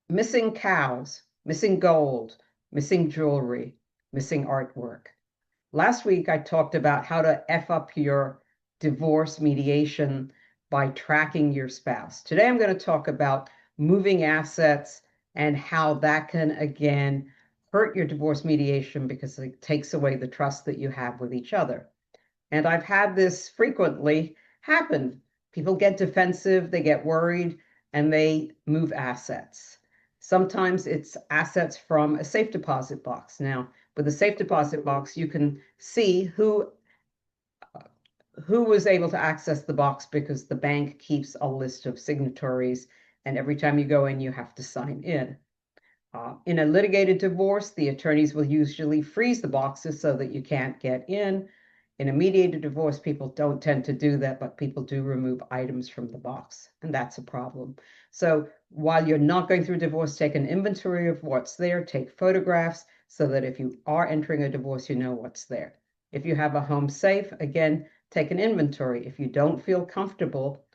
Missing cows, missing gold, missing jewelry, missing artwork. Last week, I talked about how to F up your divorce mediation by tracking your spouse. Today, I'm going to talk about moving assets and how that can, again, hurt your divorce mediation because it takes away the trust that you have with each other. And I've had this frequently happen. People get defensive, they get worried, and they move assets. Sometimes it's assets from a safe deposit box. Now, with a safe deposit box, you can see who was able to access the box because the bank keeps a list of signatories, and every time you go in, you have to sign in. In a litigated divorce, the attorneys will usually freeze the boxes so that you can't get in. In a mediated divorce, people don't tend to do that, but people do remove items from the box, and that's a problem. So while you're not going through divorce, take an inventory of what's there, take photographs so that if you are entering a divorce, you know what's there. If you have a home safe, again, take an inventory. If you don't feel comfortable,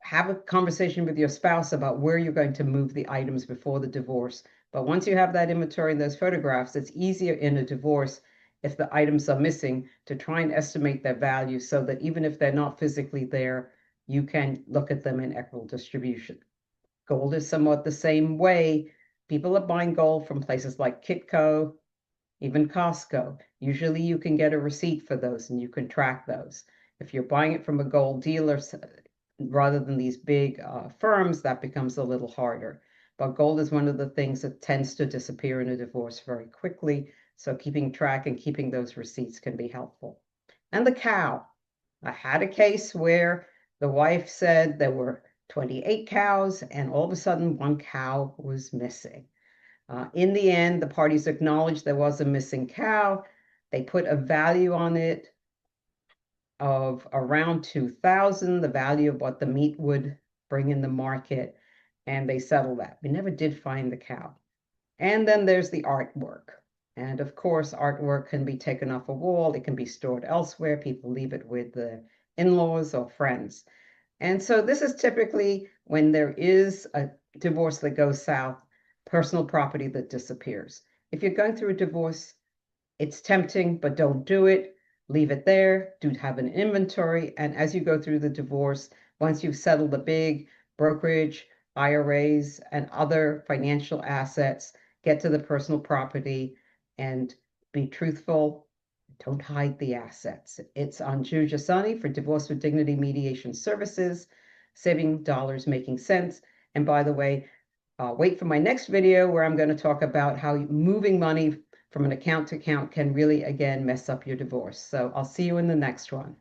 have a conversation with your spouse about where you're going to move the items before the divorce. But once you have that inventory and those photographs, it's easier in a divorce if the items are missing to try and estimate their value so that even if they're not physically there, you can look at them in equitable distribution. Gold is somewhat the same way. People are buying gold from places like Kitco, even Costco. Usually you can get a receipt for those and you can track those. If you're buying it from a gold dealer, rather than these big firms, that becomes a little harder. But gold is one of the things that tends to disappear in a divorce very quickly. So keeping track and keeping those receipts can be helpful. And the cow. I had a case where the wife said there were 28 cows, and all of a sudden one cow was missing. In the end, the parties acknowledged there was a missing cow. They put a value on it of around 2,000, the value of what the meat would bring in the market, and they settled that. We never did find the cow. And then there's the artwork. And of course, artwork can be taken off a wall, it can be stored elsewhere. People leave it with the in-laws or friends. And so this is typically when there is a divorce that goes south, personal property that disappears. If you're going through a divorce, it's tempting, but don't do it. Leave it there. Do have an inventory. And as you go through the divorce, once you've settled the big brokerage, IRAs, and other financial assets, get to the personal property and be truthful. Don't hide the assets. It's Anju Jessani for Divorce with Dignity Mediation Services, saving dollars, making sense. And by the way, wait for my next video where I'm going to talk about how moving money from an account to account can really, again, mess up your divorce. So I'll see you in the next one.